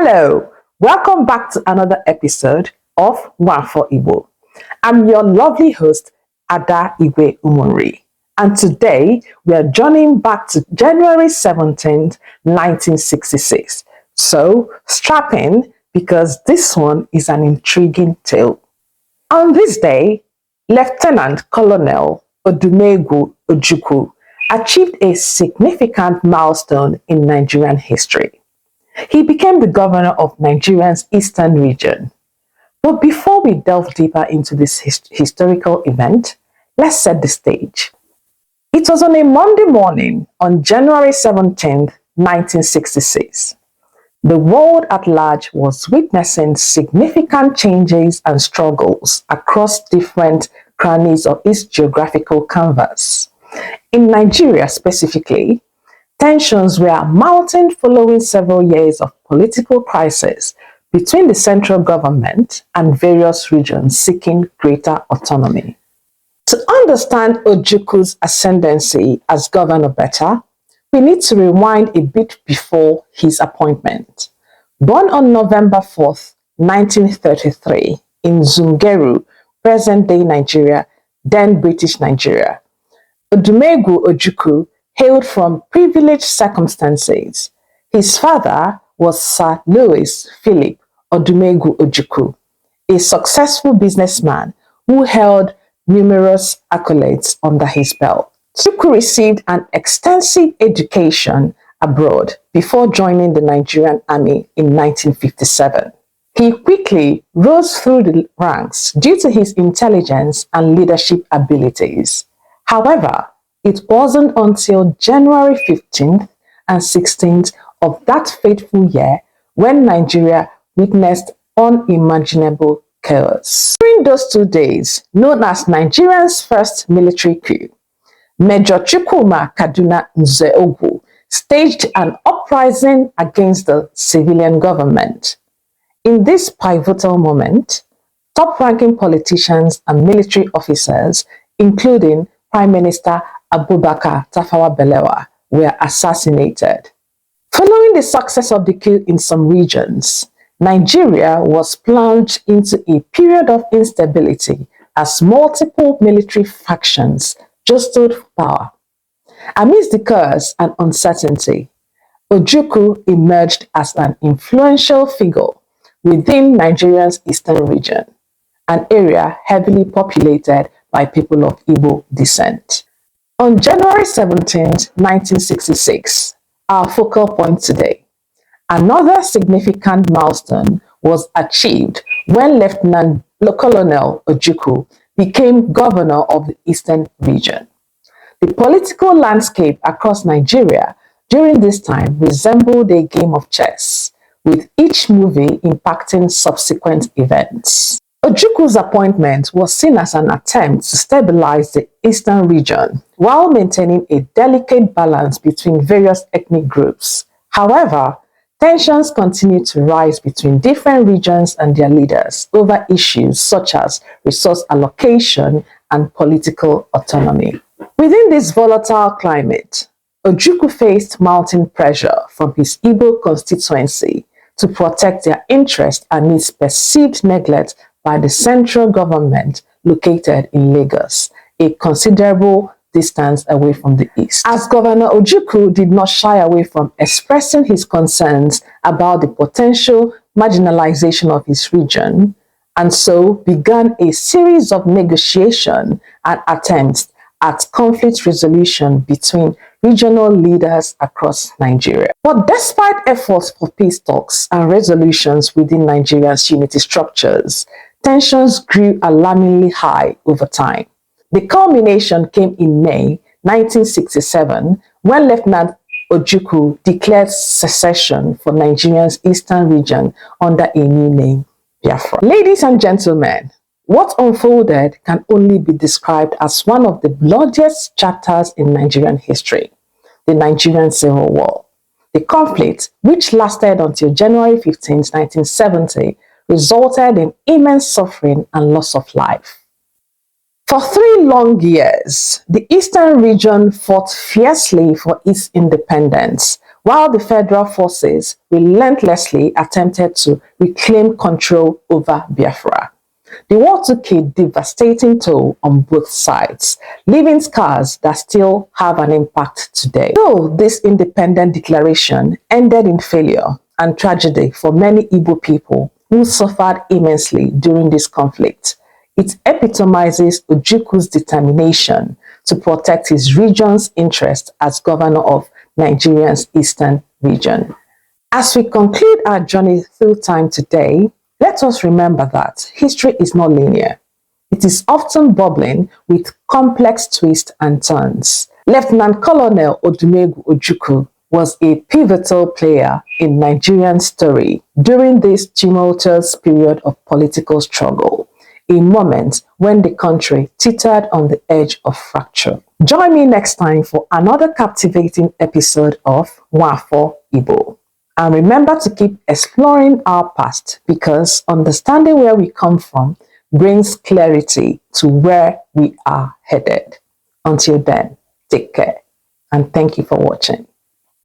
Hello, welcome back to another episode of One for Igbo. I'm your lovely host, Ada Igwe Umuri, and today we are journeying back to January 17th, 1966. So strap in because this one is an intriguing tale. On this day, Lieutenant Colonel Odumegwu Ojukwu achieved a significant milestone in Nigerian history. He became the governor of Nigeria's eastern region. But before we delve deeper into this historical event, let's set the stage. It was on a Monday morning on January 17th, 1966. The world at large was witnessing significant changes and struggles across different crannies of its geographical canvas. In Nigeria specifically, tensions were mounting following several years of political crisis between the central government and various regions seeking greater autonomy. To understand Ojukwu's ascendancy as governor better, we need to rewind a bit before his appointment. Born on November 4th, 1933 in Zungeru, present-day Nigeria, then British Nigeria, Odumegwu Ojukwu hailed from privileged circumstances. His father was Sir Louis Philip Odumegwu Ojukwu, a successful businessman who held numerous accolades under his belt. Ojukwu received an extensive education abroad before joining the Nigerian army in 1957. He quickly rose through the ranks due to his intelligence and leadership abilities. However, it wasn't until January 15th and 16th of that fateful year when Nigeria witnessed unimaginable chaos. During those 2 days, known as Nigeria's first military coup, Major Chukwuma Kaduna Nzeogwu staged an uprising against the civilian government. In this pivotal moment, top-ranking politicians and military officers, including Prime Minister Abubakar Tafawa Balewa, were assassinated. Following the success of the coup in some regions, Nigeria was plunged into a period of instability as multiple military factions jostled for power. Amidst the chaos and uncertainty, Ojukwu emerged as an influential figure within Nigeria's eastern region, an area heavily populated by people of Igbo descent. On January 17th, 1966, our focal point today, another significant milestone was achieved when Lieutenant Colonel Ojukwu became governor of the eastern region. The political landscape across Nigeria during this time resembled a game of chess, with each movie impacting subsequent events. Ojukwu's appointment was seen as an attempt to stabilize the eastern region while maintaining a delicate balance between various ethnic groups. However, tensions continued to rise between different regions and their leaders over issues such as resource allocation and political autonomy. Within this volatile climate, Ojukwu faced mounting pressure from his Igbo constituency to protect their interests amidst perceived neglect by the central government located in Lagos, a considerable distance away from the east. As Governor Ojukwu did not shy away from expressing his concerns about the potential marginalization of his region, and so began a series of negotiations and attempts at conflict resolution between regional leaders across Nigeria. But despite efforts for peace talks and resolutions within Nigeria's unity structures, tensions grew alarmingly high over time. The culmination came in May 1967 when Lieutenant Ojukwu declared secession for Nigeria's eastern region under a new name, Biafra. Ladies and gentlemen, what unfolded can only be described as one of the bloodiest chapters in Nigerian history, the Nigerian Civil War. The conflict, which lasted until January 15, 1970, resulted in immense suffering and loss of life. For 3 long years, the eastern region fought fiercely for its independence, while the federal forces relentlessly attempted to reclaim control over Biafra. The war took a devastating toll on both sides, leaving scars that still have an impact today. Though this independent declaration ended in failure and tragedy for many Igbo people who suffered immensely during this conflict, it epitomizes Ojukwu's determination to protect his region's interest as governor of Nigeria's eastern region. As we conclude our journey through time today, let us remember that history is not linear. It is often bubbling with complex twists and turns. Lieutenant Colonel Odumegwu Ojukwu was a pivotal player in Nigerian story during this tumultuous period of political struggle, a moment when the country teetered on the edge of fracture. Join me next time for another captivating episode of Nwafọ Igbo. And remember to keep exploring our past, because understanding where we come from brings clarity to where we are headed. Until then, take care and thank you for watching.